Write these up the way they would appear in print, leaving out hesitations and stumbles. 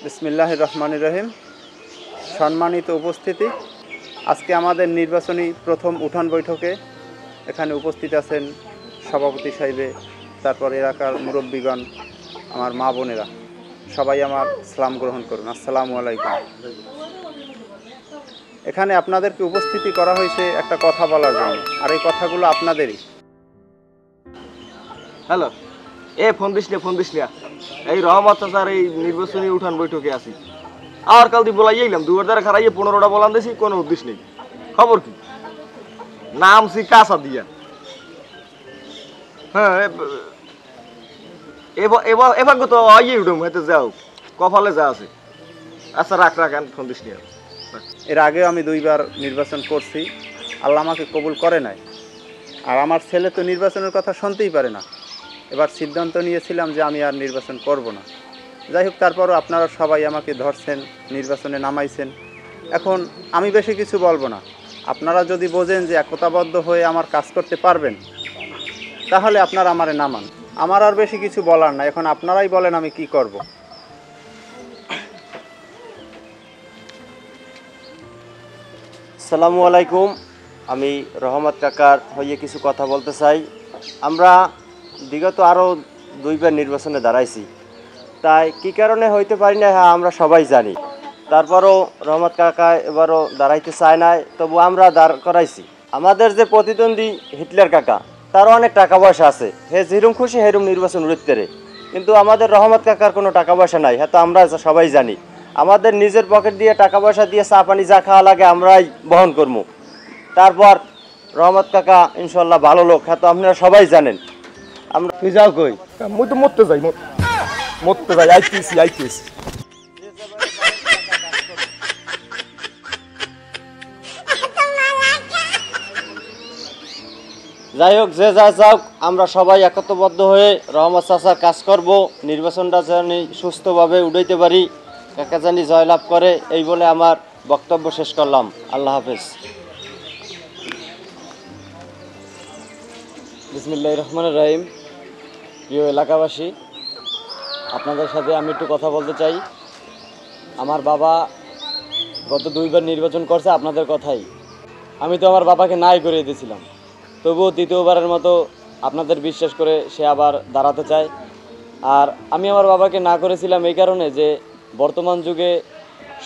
বিসমিল্লাহির রহমানির রহিম। সম্মানিত উপস্থিতি, আজকে আমাদের নির্বাচনী প্রথম উঠান বৈঠকে এখানে উপস্থিত আছেন সভাপতি সাহেবে, তারপর এলাকার মুরব্বীগণ, আমার মা বোনেরা, সবাই আমার সালাম গ্রহণ করুন। আসসালামু আলাইকুম। এখানে আপনাদেরকে উপস্থিতি করা হয়েছে একটা কথা বলার জন্য, আর এই কথাগুলো আপনাদেরই। হ্যালো, ফোন দিস না এই রহমত চাচার এই নির্বাচনী উঠান বৈঠকে আছি। আর কাল দিয়ে বলাইলাম 2000 খারাইয়ে 15টা বলান দিছি, কোনো উদ্দেশ্য নেই। খবর কি? নামছি কাঁচা দিয়া। হ্যাঁ, এবার তো আইয়ে উঠুম, হয়তো যাও কপালে যা আছে। আচ্ছা রাখ ফোন দিস না। এর আগেও আমি 2বার নির্বাচন করছি, আল্লাহ আমাকে কবুল করে নাই। আর আমার ছেলে তো নির্বাচনের কথা শুনতেই পারে না। এবার সিদ্ধান্ত নিয়েছিলাম যে আমি আর নির্বাচন করব না। যাই হোক, তারপরও আপনারা সবাই আমাকে ধরছেন, নির্বাচনে নামাইছেন। এখন আমি বেশি কিছু বলবো না। আপনারা যদি বোঝেন যে একতাবদ্ধ হয়ে আমার কাজ করতে পারবেন, তাহলে আপনারা আমারে নামান। আমার আর বেশি কিছু বলার না। এখন আপনারাই বলেন আমি কি করব। আসসালামু আলাইকুম। আমি রহমত কাকার হয়ে কিছু কথা বলতে চাই। আমরা বিগত আরও 2বার নির্বাচনে দাঁড়াইছি, তাই কি কারণে হইতে পারি না হ্যাঁ আমরা সবাই জানি। তারপরও রহমত কাকা এবারও দাঁড়াইতে চায় নাই, তবু আমরা দাঁড় করাইছি। আমাদের যে প্রতিদ্বন্দ্বী হিটলার কাকা, তারও অনেক টাকা পয়সা আছে, হে যেরকম খুশি সেরকম নির্বাচন উঠতে। কিন্তু আমাদের রহমত কাকার কোনো টাকা পয়সা নাই, হ্যাঁ তো আমরা সবাই জানি। আমাদের নিজের পকেট দিয়ে টাকা পয়সা দিয়ে চা পানি যা খাওয়া লাগে আমরাই বহন করবো। তারপর রহমত কাকা ইনশাল্লাহ ভালো লোক, হ্যাঁ তো আপনারা সবাই জানেন। আমরা তুই যাও কই? মুই তো মরতে যাই আইতেছি। যাই হোক, যে যা যাক, আমরা সবাই একত্রবদ্ধ হয়ে রহমত চাচার কাজ করব। নির্বাচনটা জানি সুস্থভাবে উঠাইতে পারি, কাকা জানি জয়লাভ করে, এই বলে আমার বক্তব্য শেষ করলাম। আল্লাহ হাফেজ। বিসমিল্লাহির রহমানির রহিম। প্রিয় এলাকাবাসী, আপনাদের সাথে আমি একটু কথা বলতে চাই। আমার বাবা গত 2বার নির্বাচন করছে আপনাদের কথাই। আমি তো আমার বাবাকে নাই করিয়ে দিয়েছিলাম, তবুও 3য়বারের মতো আপনাদের বিশ্বাস করে সে আবার দাঁড়াতে চায়। আর আমি আমার বাবাকে না করেছিলাম এই কারণে যে বর্তমান যুগে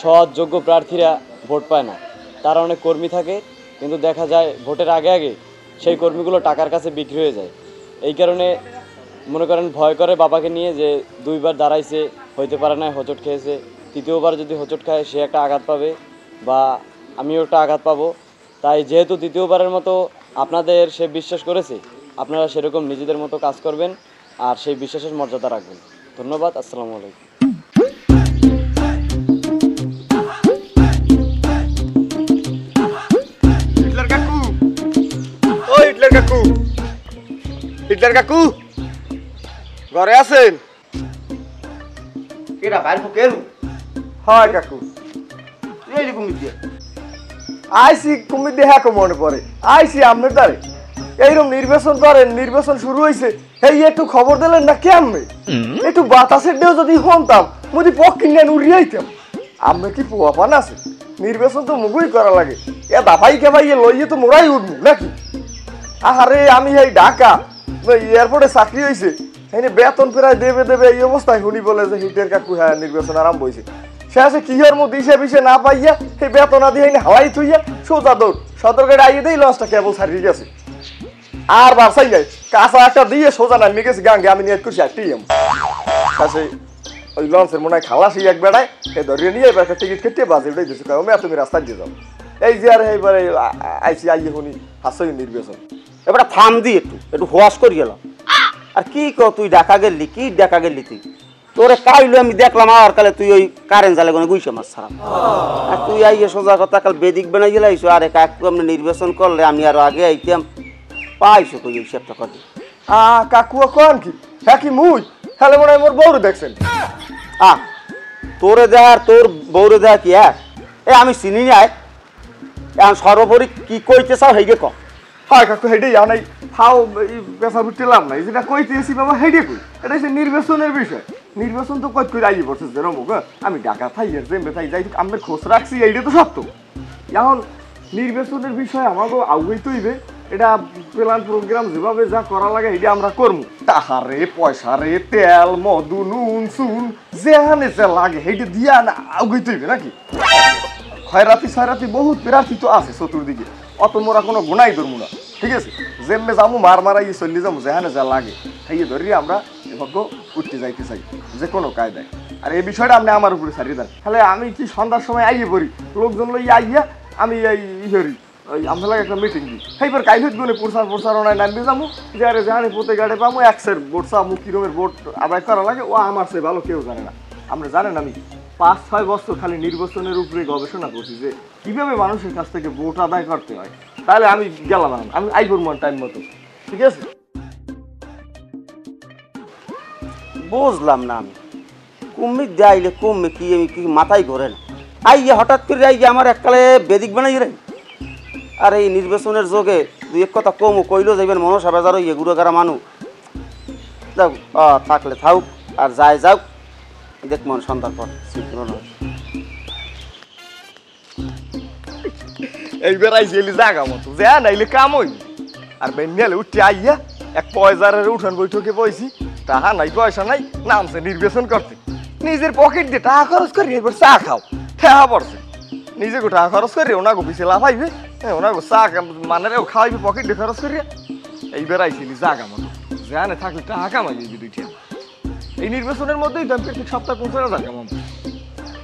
সৎ যোগ্য প্রার্থীরা ভোট পায় না। তারা অনেক কর্মী থাকে, কিন্তু দেখা যায় ভোটের আগে সেই কর্মীগুলো টাকার কাছে বিক্রি হয়ে যায়। এই কারণে মনে করেন ভয় করে বাবাকে নিয়ে, যে 2বার দাঁড়াইছে, হইতে পারে না, হোঁচট খেয়েছে। 3য়বার যদি হোঁচট খায় সে একটা আঘাত পাবে বা আমিও একটা আঘাত পাবো। তাই যেহেতু 3য়বারের মতো আপনাদের সে বিশ্বাস করেছে, আপনারা সেরকম নিজেদের মতো কাজ করবেন আর সেই বিশ্বাসের মর্যাদা রাখবেন। ধন্যবাদ। আসসালামু আলাইকুম। হিটলার কাকু ঘরে আছেন? কেডা বাইর কেউ? হয় কাকু, এই কুমির দিয়ে আইসি কুমির দেখা মনে পড়ে। আইসি আপনার দ্বারে এইরকম নির্বাচন করেন, নির্বাচন শুরু হয়েছে, এই একটু খবর দিলেন না কেমনে? একটু বাতাসের ডেও যদি শুনতাম, মুদি পক্ষী নেন উড়িয়াইতাম। আমরা কি পোয়াপান আছে? নির্বাচন তো মুগুই করা লাগে, এ দাফাই কেবাইয়ে লইয়ে তো মোরাই উঠবো নাকি? আরে আমি এই ঢাকা এয়ারপোর্টে চাকরি হয়েছে, এনে বেতন প্রায় দেবে এই অবস্থায় শুনি বলে যে হিটের কাকু হ্যাঁ নির্বাচন আরম্ভ হয়েছে। শেষে কিহর মধ্যে দিশে না পাইয়া সেই বেতনা দিয়ে হাওয়াই থুইয়া সোজা দৌড় সতর্কে আইয়ে দেই, লঞ্চটা কেবল ছাড়িয়ে গেছে। আর বাসাই নাই, কাঁচা একটা দিয়ে সোজা নামিয়ে গেছে গাঙ্গে। আমি নিয়ে করছি টিএম শেষে ওই লঞ্চের মনে হয় খালাসি এক বেড়ায় সে ধরিয়ে নিয়ে এবার একটা টিকিট কেটে বাজে উঠে দিয়েছে, তুমি রাস্তায় দিয়ে যাও। এই যে আর এইবারে আইসি আইয়ে শুনি হাসই নির্বাচন। এবার থাম দিয়ে একটু হোয়াশ করি গেলাম। আর কি তুই দেখা গেলি, কি দেখা গেলি তুই? তোরে কাইলো আমি দেখলাম, আর কালে তুই ওই কারেন্ট জালে কোনো গুইছে মাছ ছাড়া। আর তুই আইয়ে সোজা কথা কাল বেদিক বানাই গেলাইছো। আর একটু আমরা নির্বাচন করলে আমি আরো আগে আইতাম। পাইছো তুই এই সবটা কথা? কাকুয়া কন কি? হ্যাঁ কি মুই হ্যালে মনে হয় মোর বউরে দেখছেন? তোরে দেয় আর তোর বউরে দেয় কি এক? আমি চিনি নাই। এখন সর্বোপরি কি কইতে চাও হেগে কম। হয় কাকু, হেডে যাও নাই হাও পেশা ফুটলাম না, যেটা কইতেছি বাবা হেডে কই। এটা হচ্ছে নির্বাচনের বিষয়। নির্বাচন তো কত করে আইয়ে পড়ছে যেরকম আমি ঢাকা থাই আর জেমবে থাই যাই আমি খোঁজ রাখছি এইটা তো সত্য এখন নির্বাচনের বিষয় আমাকে আগুই তৈবে এটা প্ল্যান প্রোগ্রাম যেভাবে যা করা লাগে এটা আমরা করবো টাকা রে পয়সা রে তেল মধু নুন চুন যেখানে যে লাগে সেইটা দিয়া না আগুই তৈবে নাকি খয়রাতি ছয়রাতি বহুত প্রার্থী তো আছে চতুর্দিকে অত মোরা কোনো গুণাই ধরবো না ঠিক আছে যেমনে যাবো মার মারাই চললে যাবো যেখানে যা লাগে সেই ধরি আমরা ভাগ্য উঠতে যাইতে চাই যে কোনো কায়দায় আর এই বিষয়টা আপনি আমার উপরে ছাড়িয়ে দেন তাহলে আমি কি সন্ধ্যার সময় আইয়ে পড়ি লোকজন লই আইয়া আমি এই ইহরি ওই আমরা লাগে একটা মিটিং দিই সেইবার কাইফেট গুলো প্রচারণায় নামবে যাবো যে আরে জানি প্রতি গাড়ি পাবো একশের ভোট চাবো কিরমের ভোট আদায় করা লাগে ও আমার সে ভালো কেউ জানে না আপনি জানেন আমি 5-6 বছর খালি নির্বাচনের উপরে গবেষণা করছি যে কিভাবে মানুষের কাছ থেকে ভোট আদায় করতে হয় তাহলে আমি গেলাম আমি আইবর মন টাইম মতো ঠিক আছে বুঝলাম না আমি কুম্মি যাইলে কুম্মি কি আমি কি মাথায় ঘোরে না আইয়া হঠাৎ করে আইয়া আমার এককালে বেদিক বানাই রে আর এই নির্বাচনের যোগে দুই এক কথা কমও কইলেও যাইবেন মনসা বাজারও এগুলো গারা মানুষ যাও থাকলে থাকুক আর যায় যাও দেখ মন সন্ধ্যার পর এইবার আইসি এলি জাগা মতো যে নাইলে কাম হইব আর বেনিয়ালে উঠতে আইয়া এক পয়সারের উঠান বৈঠকে বইছি টাকা নাই পয়সা নাই নামছে নির্বাচন করতে নিজের পকেট দিয়ে টাকা খরচ করি এবার চা খাও ঠেহা পড়ছে নিজে গো টাকা খরচ করি ওনাগো পিছে লাফাইবে ওনাগো চা মানে খাওয়াইবে পকেট দিয়ে খরচ করিয়া এইবার আইসিলি জাগা মতো জানে থাকলে টাকা কামাই যাবি দুইটা এই নির্বাচনের মধ্যেই দাম প্রত্যেক সপ্তাহ 50,000 কামাবো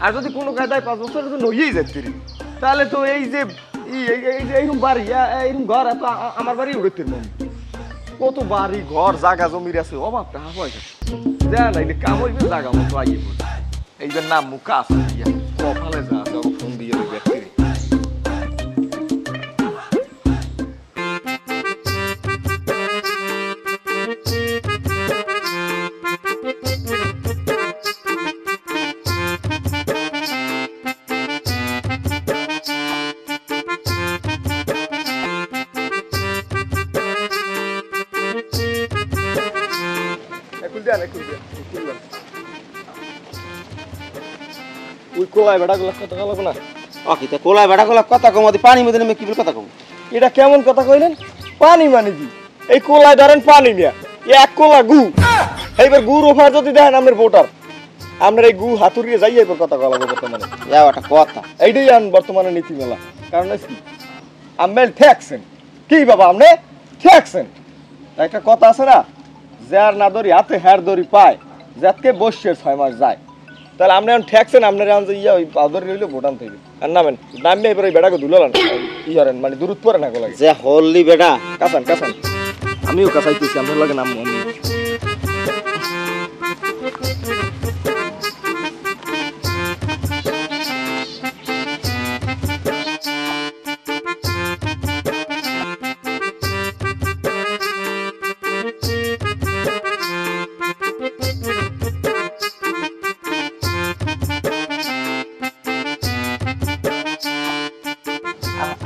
আর যদি কোনো কায়দায় 5 বছরের জন্য হইয়েই যেতে পারি তাহলে তো এই যে এইরকম বাড়ি এইরকম ঘর এত আমার বাড়ি উড়তে মন কত বাড়ি ঘর জায়গা জমির আছে অভাব টাকা পয়সা দেন এই কাম হইবে জায়গা মতো আইয়ে পড়ে এইবার নাম মুখা আছে দিয়া কপালে যা যাও ফোন দিয়ে ওই ব্যক্তি কোলায় বেটা গুলা কথা কলাবো না অকিতে কোলায় বেটা কোলা কথা কমাদি পানি মধ্যে নেমে কি বলে কথা কম এটা কেমন কথা কইলেন পানি মানে কি এই কোলায় ধরেন পানি নিয়া এক কোলা গু এইবার গুর ওফার যদি দেখেন আপনার ভোটার আপনার এই গু হাতুড়িয়ে যাই এবার কথা কলাবো বর্তমানে একটা কথা এইটাই আন বর্তমানে নীতিমেলা কারণ কি আমেল ঠেকছেন কি বাবা আপনি ঠেকছেন একটা কথা আছে না যার না দড়ি হাতে হ্যার দড়ি পায় যাতকে বসছে 6 মাস যায় তাহলে আপনি এখন ঠেকছেন আপনার এখন যে ইয়া ওই পাউডার রইলে ভোটান থেকে আর নামেন নামবে এবার ওই বেটাকে ধুলালেন ই করেন মানে দূরত পরে না লাগে যে হললি বেটা কাঁচান কাঁচান আমিও কাঁচাইতেছি আপনার লাগে নাম আমি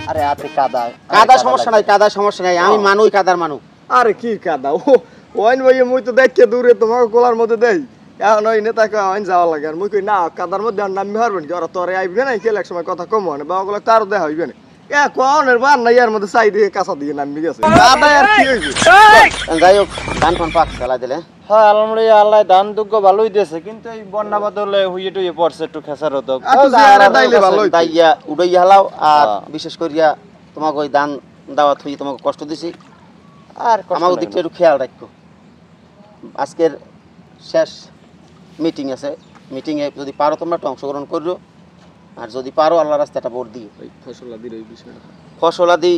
আরে আতে কাদা সমস্যা নাই কাদা সমস্যা নাই আমি মানুই কাদার মানু আরে কি কাদা ও ওইন ভাই মুই তো দেখে দূরে তোমাকে কোলার মধ্যে দেই এখন ওই নেতাকে ওইন যাওয়া লাগে আর মুই কই না কাদার মধ্যে আর নামবি হারবেন কি ওরা তোরে আইবে না কেলে এক সময় কথা কম হয় না বাবাগুলো তারও দেখা হইবে না কোনের বার নাই এর মধ্যে চাই দিয়ে কাঁচা দিয়ে নামবি গেছে কাদা আর কি হইবে যাই হোক ধান ফান পাক ফেলা দিলে হ্যাঁ আলহামদুলিল্লাহ আল্লাহ দান দুঃখ ভালোই দিয়েছে কিন্তু এই বন্যা বদলে হুইয়ে টুইয়ে পড়ছে একটু খেসার হতো দাইয়া উড়াইয়া হালাও আর বিশেষ করিয়া তোমাকে ওই দান দাওয়াত হইয়ে তোমাকে কষ্ট দিছি আর আমাকে দিকটা একটু খেয়াল রাখো আজকের শেষ মিটিং আছে মিটিংয়ে যদি পারো তোমরা একটু অংশগ্রহণ করো আর যদি পারো আল্লাহ রাস্তাটা ভোট দিও ফসলাদির এই বিষয়টা ফসলাদি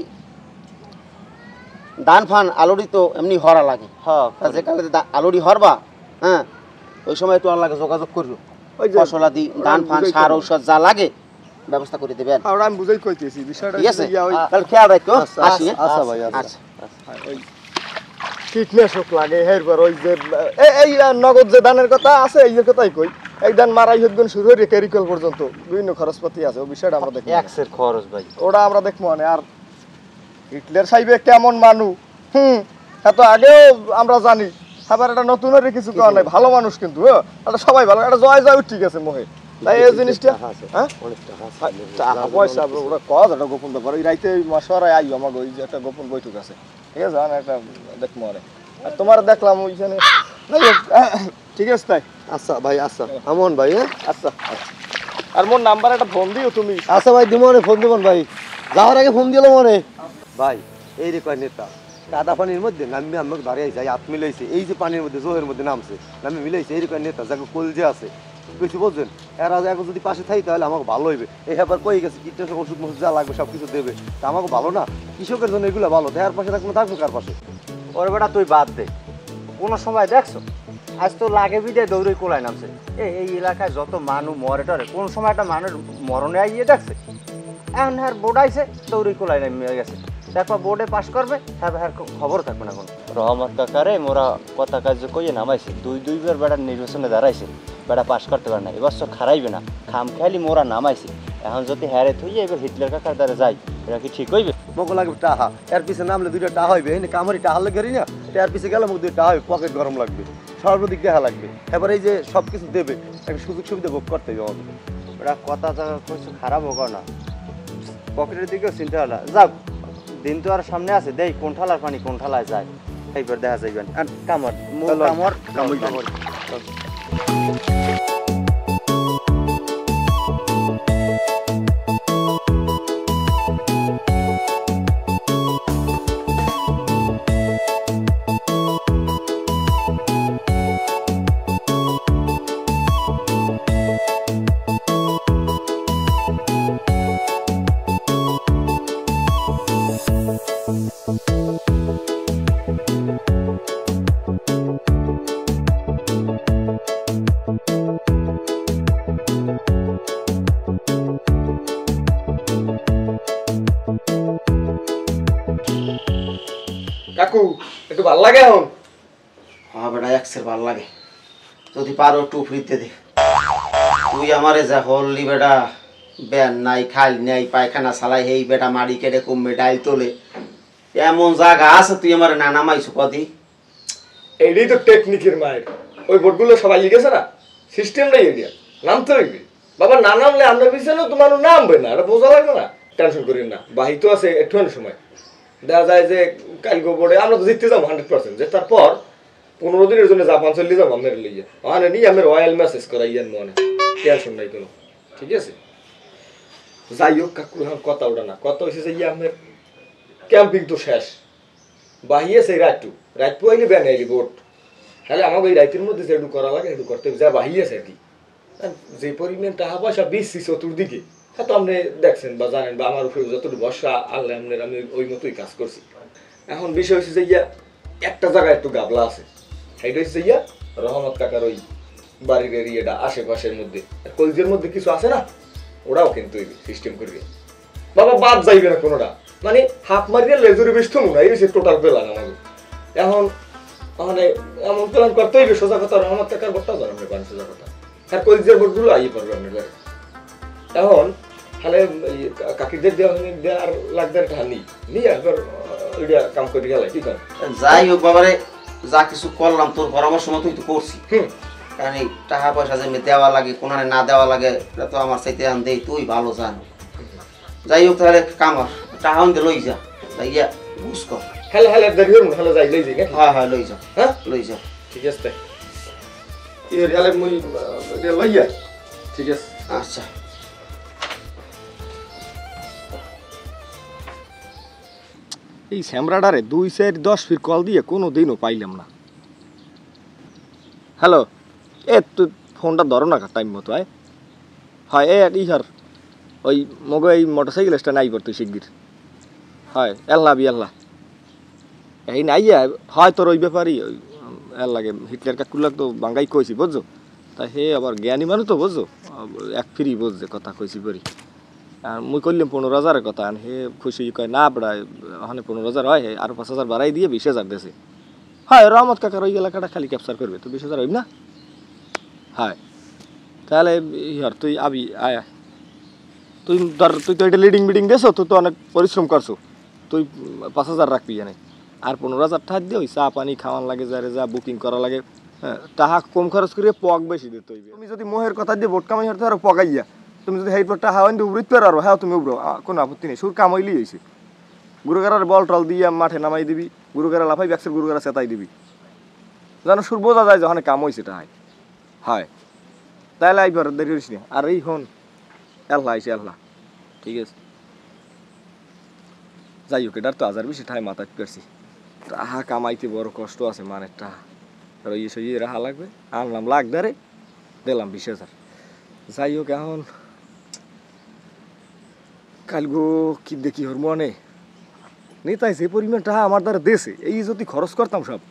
ধান ফান আলুরি তো এমনি হরা লাগে হ্যাঁ যে কালে আলুরি হরবা হ্যাঁ ওই সময় একটু আল্লাহকে যোগাযোগ করিও ফসলাদি ধান ফান সার ঔষধ যা লাগে ব্যবস্থা করে দেবেন আর আমি বুঝাই কইতেছি বিষয়টা ঠিক আছে তাহলে খেয়াল রাখো আসি আচ্ছা ভাই আচ্ছা ওই কীটনাশক লাগে এরপর ওই যে এই নগদ যে ধানের কথা আছে এই কথাই কই এই ধান মারাই হইগুন শুরু হয়ে ক্যারিকল পর্যন্ত বিভিন্ন খরচপাতি আছে ওই বিষয়টা আমরা দেখি এক্সের খরচ ভাই ওটা আমরা দেখবো মানে আর হিটলার সাহেব কেমন মানুষ এত আগেও আমরা জানি আবার একটা নতুন আর কিছু করা নাই, ভালো মানুষ কিন্তু এটা সবাই ভালো, এটা জয় জয় ঠিক আছে মোহে। তাই এই জিনিসটা হ্যাঁ টাকা পয়সা ওরা কজ একটা গোপন ব্যাপার, ওই রাইতে মশারায় আইও আমাকে ওই যে একটা গোপন বৈঠক আছে, ঠিক আছে একটা দেখবো আরে। আর তোমার দেখলাম ওইখানে, ঠিক আছে তাই। আচ্ছা ভাই, আচ্ছা আমন ভাই। হ্যাঁ আচ্ছা আর মোর নাম্বার একটা ফোন দিও তুমি। আচ্ছা ভাই, দিব মনে ফোন দিবেন ভাই, যাওয়ার আগে ফোন দিল মনে। ভাই এই রে কয় নেতা কাদা পানির মধ্যে নামি আমাকে দাঁড়িয়েছে, হাত মিলাইছে, এই যে পানির মধ্যে জোহের মধ্যে নামছে, নামি মিলাইছে, এই রে কয় নেতা যাকে কলজে আছে কিছু বলছেন, এরা এখন যদি পাশে থাকি তাহলে আমাকে ভালো হইবে। এই ব্যাপার কই গেছে, কীটনাশক ওষুধ মষুধ যা লাগবে সব কিছু দেবে, তা আমাকে ভালো না, কৃষকের জন্য এগুলো ভালো। দেহার পাশে থাকবো, থাকবো কার পাশে? ওর বেটা তুই বাদ দে, কোনো সময় দেখছো আজ তো লাগে বিদে দৌড়ে কোলায় নামছে। এই এলাকায় যত মানুষ মরে টরে, কোন সময় একটা মানুষ মরণে আইয়ে দেখছে? এখন হ্যাঁ বোর্ড আইছে দৌড়ে কোলায় নামিয়ে গেছে, তারপর বোর্ডে পাশ করবে, হ্যাঁ হ্যাঁ খবর থাকবে না কোনো। রহমত কাকারে মোরা কথা কার্য কইয়ে নামাইছে, দুইবার বেড়ার নির্বাচনে দাঁড়াইছে, বেড়া পাশ করতে পারে না, এবছর খারাইবে না, খাম খেয়ালি মোরা নামাইছে। এখন যদি হ্যারে থইয়ে এবার হিটলার কাকার দ্বারা যাই, এটা কি ঠিক হইবে? মকে লাগবে টাহা, এর পিছে নামলে দুইটা টাহা হইবে, এই কামারি টাহা লেগে না, এর পিছে গেলে মুখ দুই টাহা হইবে, পকেট গরম লাগবে, সর্বদিক দেখা লাগবে। এবার এই যে সব কিছু দেবে, একটা সুযোগ সুবিধা ভোগ করতে হবে আমাদের। ওরা কথা কিছু খারাপ হোক না, পকেটের দিকেও চিন্তা হলো। যাক, দিন তো আর সামনে আছে, দেই কোন ঠালার পানি কোন ঠালায় যায়, এইবার দেখা যাইবেন। আর কামড় কামড় কামড়। কাকু একটু ভাল লাগে এখন? হ্যাঁ বেটা একসের ভাল লাগে, যদি পারো একটু ফ্রিতে দে। তুই আমারে যা হললি বেটা, ব্যান নাই খাল নাই পায়খানা চালাই, হেই বেটা মাড়ি কেটে কমবে ডাইল তোলে, এমন জায়গা আছে তুই আমার না নামাইছো কদি? এইটাই তো টেকনিকের মায়ের, ওই বোর্ডগুলো সবাই লিখেছে না, সিস্টেমটাই এরিয়া নামতে হইবে। বাবা না নামলে আমরা পিছনে তো মানুষ নামবে না, এটা বোঝা লাগবে না। টেনশন করেন না, বাহিত আছে একটুখানি সময় দেখা যায় যে কালকে বোর্ডে আমরা তো জিততে যাবো 100%, যে তারপর 15 দিনের জন্য জাপান চলে যাবো আমার লইয়া, মানে নিয়ে আমার রয়্যাল মেসেজ করাইয়েন মনে, টেনশন নাই কোনো, ঠিক আছে? যাই হোক কাকু, এখন কথা ওটা না, কথা হয়েছে যে আমার ক্যাম্পিং তো শেষ, বাহিয়েছে রাত পুয়াইলে ব্যান আইলি বোট, তাহলে আমাকে এই রাইতের মধ্যে যেটু করা লাগে সেটু করতে হবে, যা বাহিয়েছে আর কি। যে পরিমাণ টাকা পয়সা বেশি চতুর্দিকে, তা তো আপনি দেখছেন বা জানেন, বা আমার উপরে যতটুকু বর্ষা আল্লাহ আপনার, আমি ওই মতোই কাজ করছি। এখন বিষয় হচ্ছে যে একটা জায়গায় একটু গাবলা আছে, সেইটা হচ্ছে রহমত কাকার ওই বাড়ির এরিয়াটা আশেপাশের মধ্যে, কলজের মধ্যে কিছু আছে না, ওরাও কিন্তু সিস্টেম করবে বাবা, বাদ যাইবে না কোনোটা, মানে হাফ মারিয়ে লেজুরি বেশ তো মনে হয় টোটাল প্ল্যান আমাকে। এখন মানে এমন প্ল্যান করতে হইবে, সোজা কথা রহমত কাকার বোর্ডটা জানান পারেন, সোজা কথা আর কলজের বোর্ডগুলো আইয়ে পারবে আপনার ঘরে। এখন তাহলে কাকিদের দেওয়ার লাগবে একটা নিয়ে একবার ওইটা কাম করে গেলে কি করেন? যাই হোক বাবারে, যা কিছু করলাম তোর পরামর্শ মতোই তো করছি, কারণ এই টাকা পয়সা যে দেওয়া লাগে কোনানে না দেওয়া লাগে এটা তো আমার চাইতে আন দেই, তুই ভালো জানো। যাই হোক তাহলে কামার টাকা আনতে লই যা, যাইয়া বুঝ কর। হেলে দেরি হল, হেলে যাই লই যাই। হ্যাঁ হ্যাঁ লই যাও, হ্যাঁ লই যাও, ঠিক আছে তাই এর হেলে মুই লইয়া, ঠিক আছে আচ্ছা। এই স্যামরাডারে 2-4-10 ফির কল দিয়ে কোনো দিনও পাইলাম না। হ্যালো, তুই ফোনটা ধরো না টাইম মতো। হয় ইহার ওই মগে এই মোটরসাইকেল স্ট্যান্ড আইবার তুই শিগগির। হয় এল্লা বিয়াল্লা এই নাই হয় তোর ওই ব্যাপারই এর লাগে হিটলার কাকুলাক তো বাঙ্গাই কইছি বুঝছো, তাই হে আবার জ্ঞানী মানুষ তো বুঝছো, এক ফিরি বুঝছে কথা কইছি পরি। আর মুই করলাম 15,000 কথা, হে খুশি কয় না বেড়ায় ওখানে 15,000 হয়, আরো 5,000 বাড়াই দিয়ে 20,000 দিয়েছে। হয় রহমত কাকার ওই এলাকাটা খালি ক্যাপচার করবে তো 20,000 হইব না? হয় তাহলে ইয়ার তুই আবি আয়, তুই ধর তুই তো এটা লিডিং মিডিং দেছো, তুই তো অনেক পরিশ্রম করছো, তুই 5,000 রাখবি জানে। আর 15,000 টাকা দিয়ে ওই চা পানি খাওয়ান লাগে, যারে যা বুকিং করা লাগে, হ্যাঁ টাকা কম খরচ করে পক বেশি দিতে হইবে। তুমি যদি মোহের কথা দিয়ে ভোট কামাই হতে পারো পকাইয়া, তুমি যদি হেই পর টাকা দিয়ে উবরিতে পারো, হ্যাঁ তুমি উবরো, কোনো আপত্তি নেই, সুর কামাইলি হয়েছে। গুরুগারার বল টল দিয়ে মাঠে নামাই দিবি, গুরুগারা লাফাই ব্যাক্সের গুরুগারা চেতাই দিবি, যেন সুর বোঝা যায় যখন কাম হয়েছে টাহাই। হয় তাইলে আইবার দেরি করিস না। আর এই হন এল্লা আইসে এল্লা, ঠিক আছে যাই হোক, এটার তো 1000 বেশি ঠাই মাথায় পেয়েছি। টাহা কামাইতে বড় কষ্ট আছে, মানে টাহা রইয়ে সইয়ে রাহা লাগবে। আনলাম লাগদারে, দিলাম 20,000। যাই হোক এখন কালগো কি দেখি ওর মনে নেতাই যে পরিমাণ টাহা আমার দ্বারা দেশে, এই যদি খরচ করতাম সব,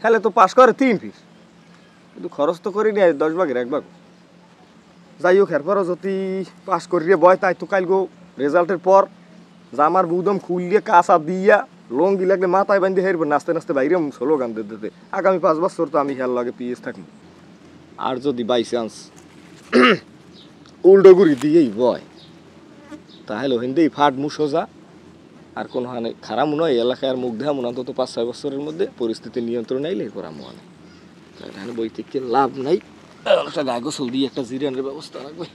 হ্যালে তো পাস করে 3 ফির, কিন্তু খরচ তো করিনি 10 ভাগের 1 ভাগ। যাই হোক এরপরও যদি পাস করিয়ে বয়, তাই তো কালগো রেজাল্টের পর জামার বুদম খুললিয়ে কাঁচা দিয়া লঙ্গি লাগলে মাথায় বান্ধে হেরব, নাচতে নাচতে বাইরে স্লোগান দিতে আগামী 5 বছর তো আমি হের লাগে পিএস থাকবো। আর যদি বাই চান্স উল্টোগুড়ি দিয়েই বয়, তাহলে হিন্দেই ফাট মু সোজা, আর কোনো হানে খারাপ মনে হয় এলাকায় আর মুখ দেখা মনে অন্তত 5-6 বছরের মধ্যে পরিস্থিতি নিয়ন্ত্রণ আইলে এরপর মনে তাহলে বই থেকে লাভ নাই। একটা গায়ে গোসল দিয়ে একটা জিরানের ব্যবস্থা রাখবে।